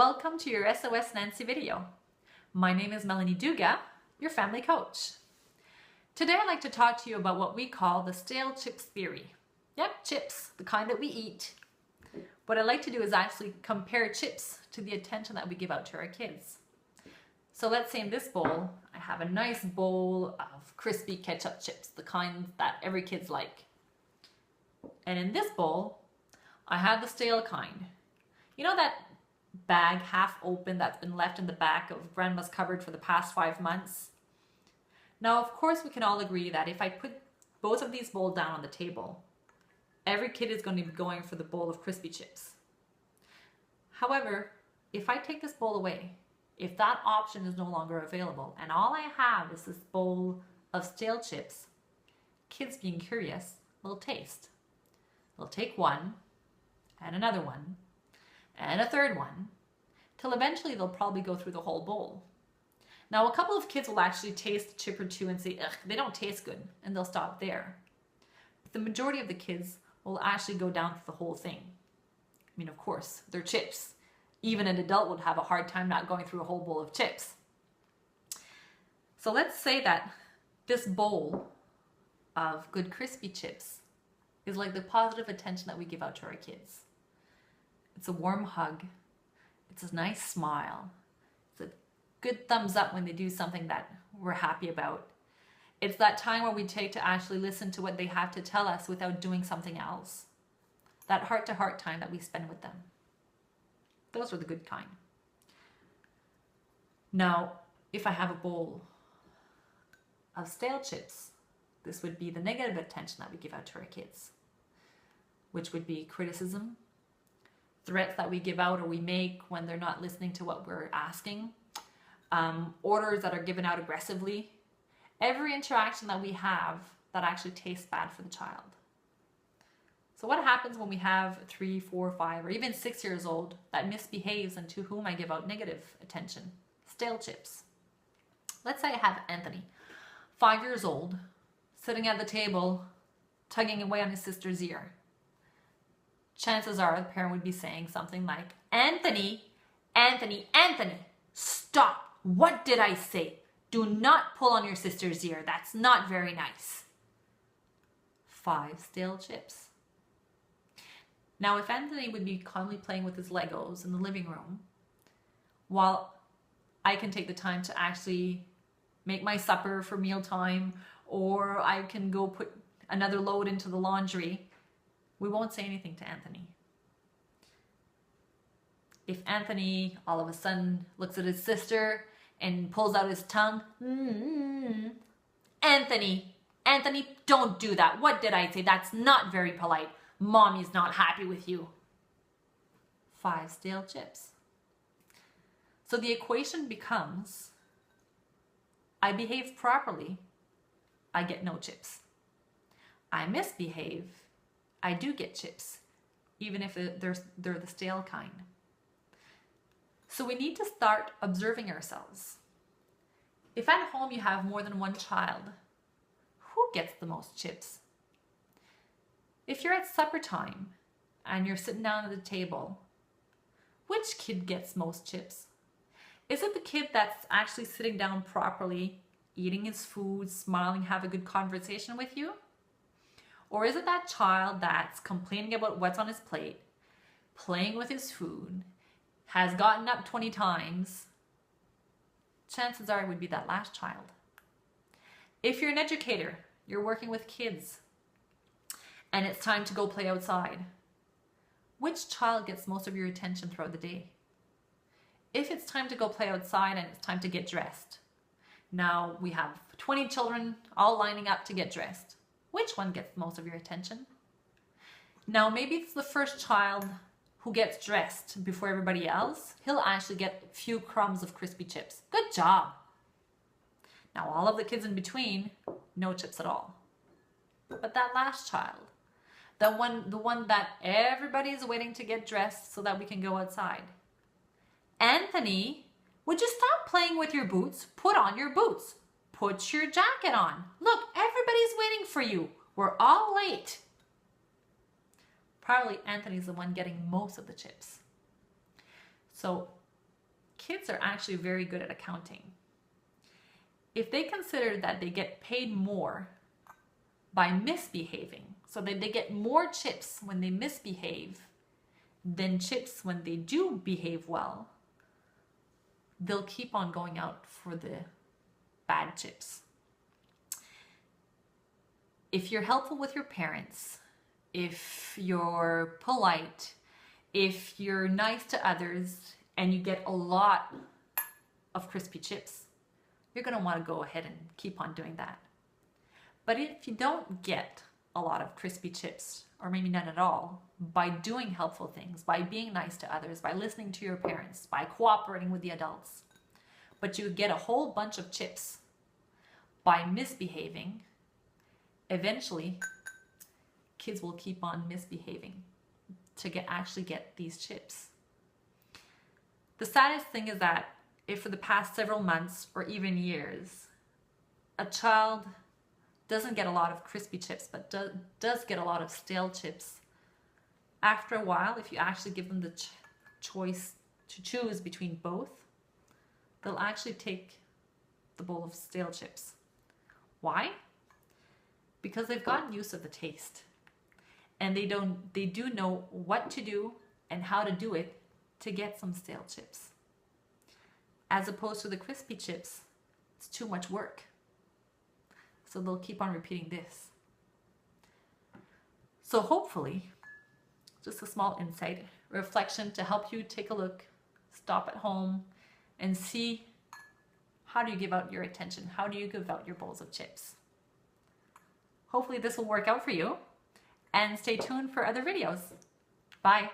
Welcome to your SOS Nancy video. My name is Melanie Duga, your family coach. Today I'd like to talk to you about what we call the stale chips theory. Yep, chips, the kind that we eat. What I'd like to do is actually compare chips to the attention that we give out to our kids. So let's say in this bowl, I have a nice bowl of crispy ketchup chips, the kind that every kid's like. And in this bowl, I have the stale kind. You know that bag half open that's been left in the back of grandma's cupboard for the past 5 months? Now, of course, we can all agree that if I put both of these bowls down on the table, every kid is going to be going for the bowl of crispy chips. However, if I take this bowl away, if that option is no longer available and all I have is this bowl of stale chips, kids being curious will taste. They'll take one and another one and a third one, till eventually they'll probably go through the whole bowl. Now, a couple of kids will actually taste a chip or two and say, ugh, they don't taste good, and they'll stop there. But the majority of the kids will actually go down through the whole thing. I mean, of course, they're chips. Even an adult would have a hard time not going through a whole bowl of chips. So let's say that this bowl of good crispy chips is like the positive attention that we give out to our kids. It's a warm hug. It's a nice smile. It's a good thumbs up when they do something that we're happy about. It's that time where we take to actually listen to what they have to tell us without doing something else. That heart-to-heart time that we spend with them. Those are the good kind. Now, if I have a bowl of stale chips, this would be the negative attention that we give out to our kids, which would be criticism, threats that we give out or we make when they're not listening to what we're asking, orders that are given out aggressively, every interaction that we have that actually tastes bad for the child. So what happens when we have 3, 4, 5, or even 6 years old that misbehaves and to whom I give out negative attention? Stale chips. Let's say I have Anthony, 5 years old, sitting at the table, tugging away on his sister's ear. Chances are the parent would be saying something like, Anthony, Anthony, Anthony, stop. What did I say? Do not pull on your sister's ear. That's not very nice. 5 stale chips. Now, if Anthony would be calmly playing with his Legos in the living room, while I can take the time to actually make my supper for mealtime, or I can go put another load into the laundry, we won't say anything to Anthony. If Anthony all of a sudden looks at his sister and pulls out his tongue, Anthony, Anthony, don't do that. What did I say? That's not very polite. Mommy's not happy with you. 5 stale chips. So the equation becomes, I behave properly, I get no chips. I misbehave, I do get chips, even if they're the stale kind. So we need to start observing ourselves. If at home you have more than one child, who gets the most chips? If you're at supper time and you're sitting down at the table, which kid gets most chips? Is it the kid that's actually sitting down properly, eating his food, smiling, have a good conversation with you? Or is it that child that's complaining about what's on his plate, playing with his food, has gotten up 20 times? Chances are it would be that last child. If you're an educator, you're working with kids, and it's time to go play outside, which child gets most of your attention throughout the day? If it's time to go play outside and it's time to get dressed, now we have 20 children all lining up to get dressed. Which one gets most of your attention? Now, maybe it's the first child who gets dressed before everybody else. He'll actually get a few crumbs of crispy chips. Good job. Now, all of the kids in between, no chips at all. But that last child, the one that everybody is waiting to get dressed so that we can go outside. Anthony, would you stop playing with your boots? Put on your boots. Put your jacket on. Look, everybody's waiting for you. We're all late. Probably Anthony's the one getting most of the chips. So kids are actually very good at accounting. If they consider that they get paid more by misbehaving, so that they get more chips when they misbehave than chips when they do behave well, they'll keep on going out for the bad chips. If you're helpful with your parents, if you're polite, if you're nice to others, and you get a lot of crispy chips, you're going to want to go ahead and keep on doing that. But if you don't get a lot of crispy chips, or maybe none at all, by doing helpful things, by being nice to others, by listening to your parents, by cooperating with the adults, but you get a whole bunch of chips by misbehaving, eventually kids will keep on misbehaving to actually get these chips. The saddest thing is that if for the past several months or even years, a child doesn't get a lot of crispy chips, but does get a lot of stale chips, after a while, if you actually give them the choice to choose between both, they'll actually take the bowl of stale chips. Why? Because they've gotten used to the taste, and they do know what to do and how to do it to get some stale chips. As opposed to the crispy chips, it's too much work. So they'll keep on repeating this. So hopefully, just a small insight, reflection to help you take a look, stop at home, and see how do you give out your attention? How do you give out your bowls of chips? Hopefully this will work out for you, and stay tuned for other videos. Bye.